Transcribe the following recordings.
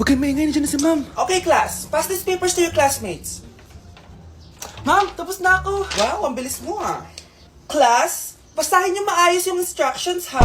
Huwag kayong maingay, nandiyan na si ma'am. Okay, class. Pass these papers to your classmates. Ma'am, tapos na ako. Wow, ang bilis mo ah. Class, basahin niyo maayos yung instructions ha.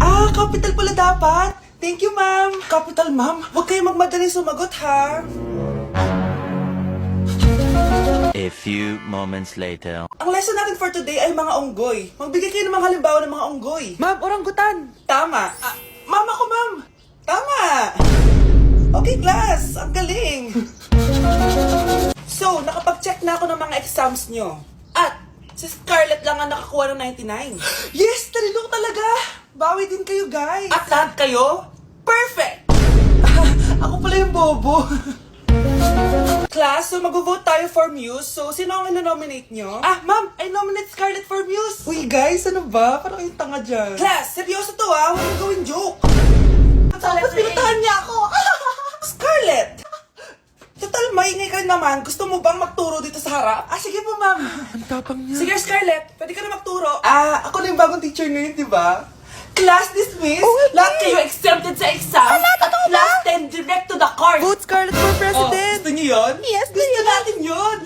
Ah, capital pala dapat. Thank you, ma'am. Capital, ma'am. Huwag kayong magmadaling sumagot ha. A few moments later. Ang lesson natin for today ay mga unggoy. Magbigay kayo ng mga halimbawa ng mga unggoy. Ma'am, oranggutan. Tama. Ma'am ako, ma'am. Tama. Okay, class. Ang galing. So, nakapag-check na ako ng mga exams nyo. At, si Scarlett lang ang nakakuha ng 99. Yes, talino talaga. Bawi din kayo, guys. At lahat kayo, perfect! Ako pala yung bobo. Class, so mag-vote tayo for Muse. So, sino ang ino-nominate nyo? Ah, ma'am, I nominate Scarlett for Muse. Uy, guys, ano ba? Parang yung tanga dyan. Class, seryoso to ha. Huwag mong gawin joke. Tapos pinuntahan niya ako. Scarlett! Total, maingay ka naman. Gusto mo bang magturo dito sa harap? Ah, sige po, ma'am. Ang tapang niya. Sige, Scarlett. Pwede ka na magturo. Ako na yung bagong teacher ngayon, di ba? Class dismissed. Lahat kayo exempted sa exam. At class 10 direct to the court. Vote Scarlett for Oh, president. gusto niyo yun? Yes, Gusto natin yun.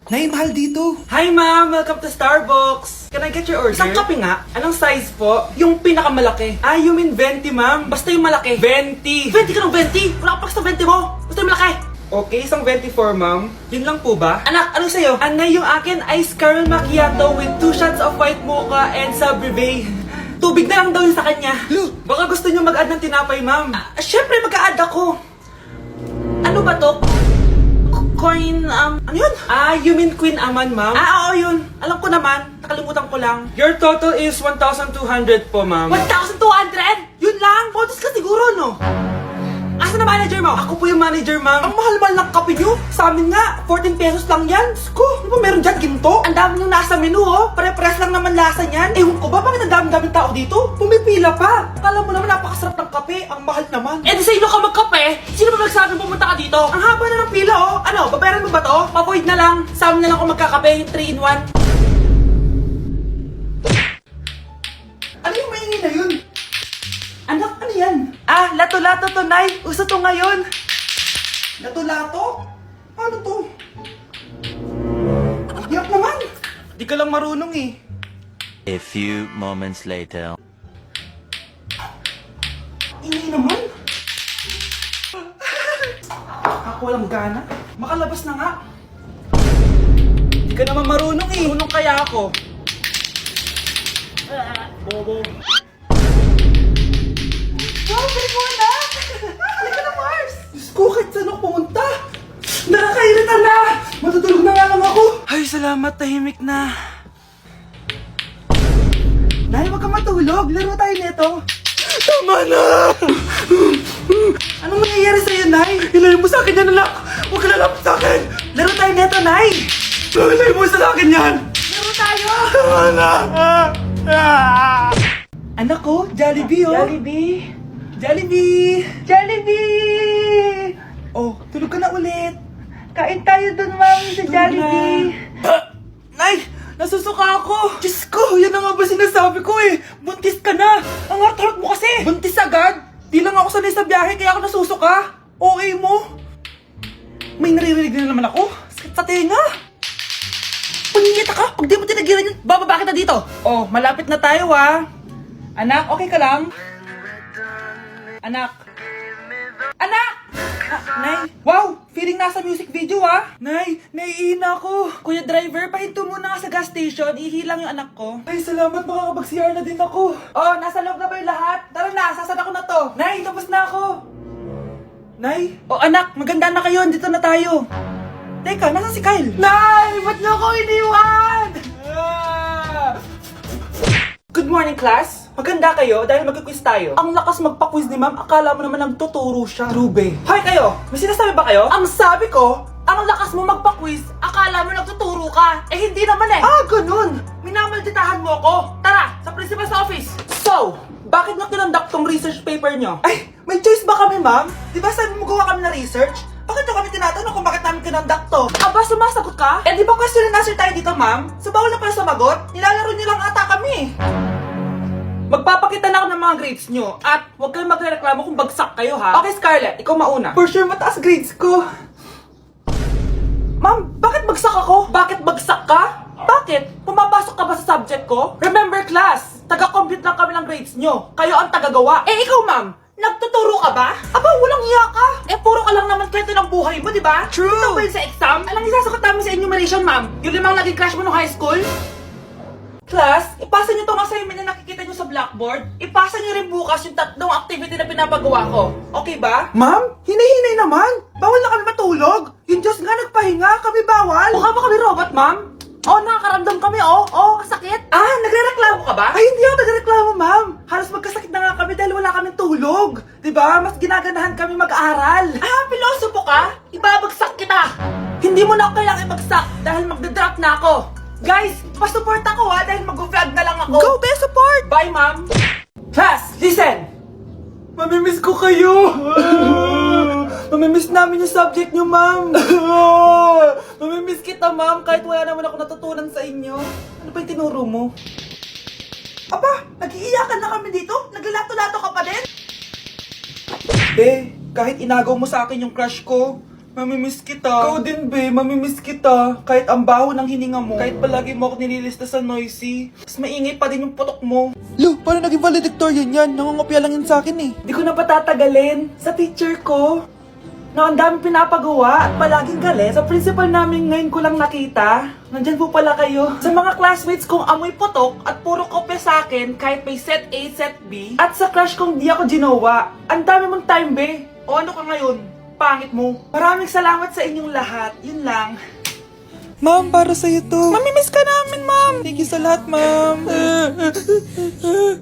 Nay, mahal dito. Hi ma'am, welcome to Starbucks. Can I get your order? Isang kape nga. Anong size po? Yung pinakamalaki. Ah, you mean 20 ma'am? Basta yung malaki. 20. 20 ka ng 20? Wala ka pa sa 20 mo. Basta yung malaki. Okay, isang 24 ma'am. Yun lang po ba? Anak, anong sa'yo? Anay, yung akin ice caramel macchiato with 2 shots of white mocha and Sabre. Tubig na lang daw yun sa kanya. Look. Baka gusto niyo mag-add ng tinapay ma'am. Syempre mag-a-add ako. Ano ba to? Coin, ano yun? Ah, you mean Queen Aman, ma'am? Ah, oo, yun. Alam ko naman. Nakalimutan ko lang. Your total is 1,200 po, ma'am. 1,200? Yun lang? Bonus ka siguro, no? Asa na manager mo? Ako po yung manager, ma'am. Ang mahal-mahal ng kape nyo. Sa amin nga, 14 pesos lang yan. Sko, ano ba meron dyan? Ginto? Ang dami nyung nasa menu, oh. Pare-press lang naman lasa niyan. Ewan ko ba, bakit ang dami-daming tao dito? Pumipila pa. Akala mo naman napakasarap ng kape. Ang mahal naman. Eh, di sa inyo ka magkape? Sino ba nagsabing pumunta ka dito? Ang haba na ng pila, oh. Ano, babayaran mo ba to? Pavoid na lang. Sa amin na lang ako magkakape, yung 3-in-1. Ano yung maingin na yun? Anak, ano yan? Ah, lato-lato to, Nay. Uso to ngayon. Lato-lato? Ano to? Hirap naman. Di ka lang marunong eh. A few moments later. Ingay naman. Ako walang gana. Makalabas na nga. Di ka naman marunong eh. Marunong kaya ako. Bobo. Wow, galing mo na! Halika na, Mars! Diyos ko, kahit saan ako pumunta! Nakakairita na! Matutulog na nga lang ako! Ay, salamat. Tahimik na. Nay, wag ka matulog! Laro tayo nito! Tama na! Anong mangyayari sa'yo, Nay? Ilayo mo sa akin yan, anak! Huwag ka lalapit sa akin! Laro tayo nito, Nay! Ilayo mo sa akin yan! Laro tayo! Tama na! Anak ko, Jollibee, oh! Jollibee! Jollibee! Jollibee! Oh, tulog ka na ulit! Kain tayo dun, Mami, sa Jollibee! Nay! Nasusuka ako! Diyos ko! Yan na nga ba sinasabi ko eh! Buntis ka na! Ang hart-hart mo kasi! Buntis agad? Di lang ako sanay sa biyahe, kaya ako nasusuka! Okay mo! May naririnig na naman ako! Sakit sa tenga! Paningita ka! Pag di mo tinagilan yun, bababa kita dito! Oh, malapit na tayo ah! Anak, okay ka lang? Anak! Anak! Nay! Wow! Feeling nasa music video ah! Nay! Naiina ako! Kuya driver, pahinto muna ka sa gas station, ihilang yung anak ko. Ay, salamat! Makakapag-CR na din ako! Oh, nasa loob na ba yung lahat? Tara na, sasad ako na to. Nay, tapos na ako. Nay! Oh, anak, maganda na kayo. Dito na tayo. Teka, nasa si Kyle? Nay! Ba't niyo ako iniwan? Good morning, class. Maganda kayo dahil mag-quiz tayo. Ang lakas magpa-quiz ni ma'am, akala mo naman nagtuturo siya. Trube! Hoy kayo, may sinasabi ba kayo? Ang sabi ko, ang lakas mo magpa-quiz, akala mo nagtuturo ka. Eh hindi naman eh. Ah, ganun. Minamalditahan mo ako. Tara, sa principal's office. So, bakit nyo kinonduct tong research paper nyo? Ay! May choice ba kami, ma'am? Di ba sabi mo gawa kami na research? Bakit nyo kami tinatanong kung bakit namin kinonduct to? Aba, sumasagot ka? Eh di ba question and answer tayo dito, ma'am? So bawal na pala sumagot? Nilalaro nyo lang ata kami. Magpapakita na ako ng mga grades nyo at huwag kayong magreklamo kung bagsak kayo ha. Okay Scarlett, ikaw mauna. For sure, mataas grades ko. Ma'am, bakit bagsak ako? Bakit bagsak ka? Bakit? Pumapasok ka ba sa subject ko? Remember class, taga-compute lang kami ng grades nyo. Kayo ang tagagawa. Eh ikaw ma'am, nagtuturo ka ba? Aba, walang hiya ka. Eh puro ka lang naman kwento ng buhay mo, di ba? True. Ito ba yun sa exam? Alang isasagot namin sa enumeration ma'am. Yung limang naging crush mo nung high school? Class, ipasa nyo tong assignment na nakikita nyo sa blackboard. Ipasa nyo rin bukas yung tatlong activity na pinapagawa ko. Okay ba? Ma'am, hinay-hinay naman. Bawal na kami matulog. Yung Diyos nga nagpahinga, kami bawal. Mukha ba kami robot, ma'am? Oo, nakakaramdam kami, oo, kasakit. Ah, nagre-reklamo ka ba? Ay, hindi ako nagreklamo, ma'am. Halos magkasakit na nga kami dahil wala kaming tulog. Diba? Mas ginaganahan kami mag-aaral. Ah, pilosopo ka? Ibabagsak kita. Hindi mo na ako kailangang ibagsak dahil magdadrop na ako. Guys, pasupport ako ha dahil mag-vlog na lang ako. Go, be support! Bye, ma'am. Class, listen. Mamimiss ko kayo! Mamimiss namin yung subject nyo, ma'am! Mamimiss kita, ma'am, kahit wala naman ako natutunan sa inyo. Ano ba yung tinuro mo? Aba, nag-iiyakan na kami dito? Naglalato-lato ka pa din? Be, kahit inagaw mo sa akin yung crush ko, mamimiss kita. Ikaw din, be, mamimiss kita. Kahit ang baho ng hininga mo, kahit palagi mo ako nililista sa noisy, mas maingay pa din yung putok mo. Lo, paano naging valedictorian yan? Nangungopia lang yun sa akin eh. Di ko na patatagalin sa teacher ko. Na ang dami pinapagawa at palaging galit. Sa principal namin ngayon ko lang nakita. Nandyan po pala kayo. Sa mga classmates kong amoy putok at puro kopya sa akin kahit may set A, set B. At sa crush kong di ako ginawa. Ang dami mong time, be. O ano ka ngayon? Pangit mo. Maraming salamat sa inyong lahat. Yun lang. Ma'am, para sa'yo to. Mamimiss ka namin, ma'am. Thank you sa lahat, ma'am.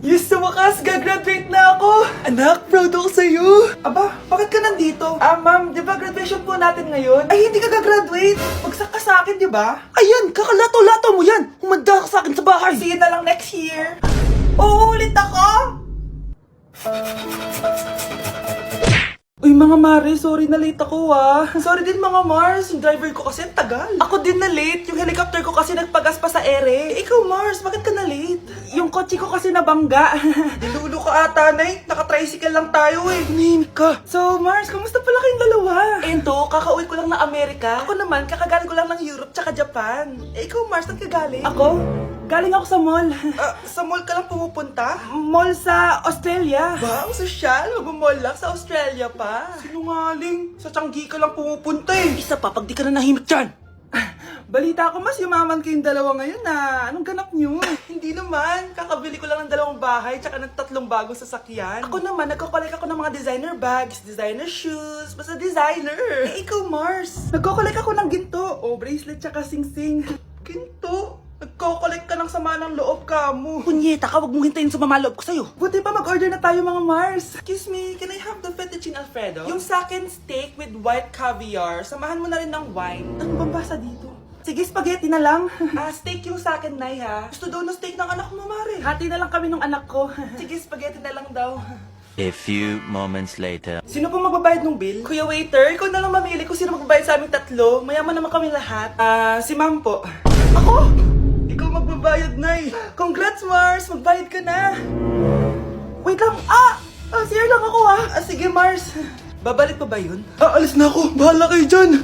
Yes, sa wakas, gagraduate na ako. Anak, proud ako sa'yo. Aba, bakit ka nandito? Ah, ma'am, di ba graduation po natin ngayon? Ay, hindi ka gagraduate. Bagsak ka sa akin, di ba? Ayan, kakalato-lato mo yan. Humanda ka sa akin sa bahay. See you na lang next year. Uulit ako? Uy mga Mare, sorry na late ako ah. Sorry din mga Mars, yung driver ko kasi ang tagal. Ako din na late, yung helicopter ko kasi nagpagas pa sa ere. Ikaw Mars, bakit ka na late? Yung kotse ko kasi nabangga. Dilulo ka ata, Nay. Naka-tricycle lang tayo eh. Hinihimik ka. So Mars, kamusta pala kayong dalawa? Ento, kakauwi ko lang ng Amerika. Ako naman, kakagaling ko lang ng Europe tsaka Japan. Eh ikaw Mars, saan ka galing? Ako? Galing ako sa mall. Sa mall ka lang pumupunta? Mall sa Australia. Ba, ang sosyal. Mag-mall lang sa Australia pa. Sinungaling. Sa Changi ka lang pumupunta eh. Isa pa, pag di ka na nahimik dyan. Balita ko mas yumaman kayong dalawa ngayon na. Anong ganap nyo? Hindi naman. Kakabili ko lang ng 2 bahay tsaka ng 3 bagong sasakyan. Ako naman, nagko-collect ako ng mga designer bags, designer shoes, basta designer. Eh, ikaw Mars. Nagko-collect ako ng ginto. O, bracelet tsaka sing-sing. Ginto? Nagko-collect ka ng sama ng loob ka mo. Punyeta ka, wag mong hintayin sumama loob ko sa'yo. Buti pa mag-order na tayo mga Mars. Excuse me, can I have the fettuccine Alfredo? Yung sa akin steak with white caviar. Samahan mo na rin ng wine. Ano bang basa dito? Sige, spaghetti na lang. Steak yung sa akin, Nay, ha? Gusto daw ng steak ng anak mo, Mare. Hati na lang kami ng anak ko. Sige, spaghetti na lang daw. A few moments later. Sino po magbabayad ng bill? Kuya waiter, ikaw na lang mamili kung sino magbabayad sa aming 3. Mayaman naman kami lahat. Si ma'am po. Ako? Ikaw magbabayad, Nay. Congrats, Mars. Magbayad ka na. Wait lang. CR lang ako, sige, Mars. Babalik pa ba yun? Alis na ako. Bahala kayo dyan.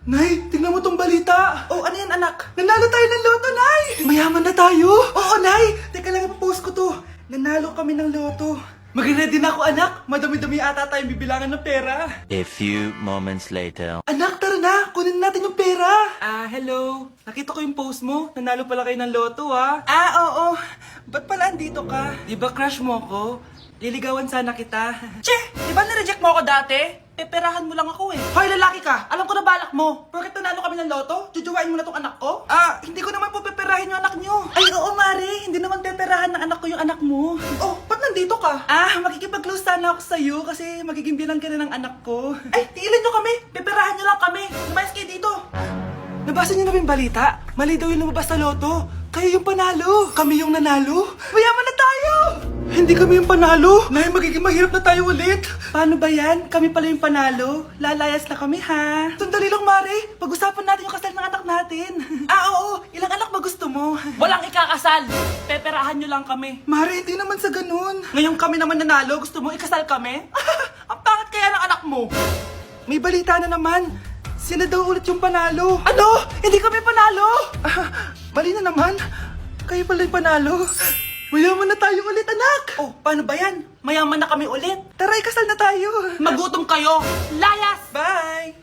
Nay, tingnan mo tong balita. Oh, ano yan, anak? Nanalo tayo ng loto, Nay. Mayaman na tayo. Oo, Nay. Teka lang, ipapost ko to. Nanalo kami ng loto. Mag-ready na ako, anak. Madami-dami ata tayong bibilangan ng pera. A few moments later. Anak, tara na! Kunin natin yung pera! Hello. Nakita ko yung post mo. Nanalo pala kayo ng loto, oo. Ba't pala andito ka? Di ba crush mo ako? Liligawan sana kita. Che! Di ba na-reject mo ako dati? Peperahan mo lang ako eh. Hoy, lalaki ka! Alam ko na balak mo. Porket nanalo kami ng loto, jujuwain mo na tong anak ko? Hindi ko naman po peperahin yung anak nyo. Ay, oo, Mari. Hindi naman peperahan ng anak ko yung anak mo. Oh, ba't nandito ka? Makikipag-close sana ako sa'yo kasi magiging bilang ka na ng anak ko. Ay, tiilin nyo kami. Peperahan nyo lang kami. Lumayas kayo dito. Nabasa niyo na ba yung balita? Mali daw yung lumabas sa loto. Kayo yung panalo. Kami yung nanalo. Mayaman na tayo! Hindi kami yung panalo. Nay, magiging mahirap na tayo ulit. Paano ba yan? Kami pala yung panalo. Lalayas na kami, ha? Sandali lang, Mare. Pag-usapan natin yung kasal ng anak natin. Oo. Ilang anak ba gusto mo? Walang ikakasal. Peperahan nyo lang kami. Mare, hindi naman sa ganun. Ngayon kami naman nanalo. Gusto mo ikasal kami? Ang pangit kaya ng anak mo. May balita na naman. Sila daw ulit yung panalo. Ano? Hindi kami panalo. Mali na naman. Kayo pala yung panalo. Mayaman na tayo ulit, anak. Oh, paano ba yan? Mayaman na kami ulit. Tara, ikasal na tayo. Magutom kayo. Layas! Bye!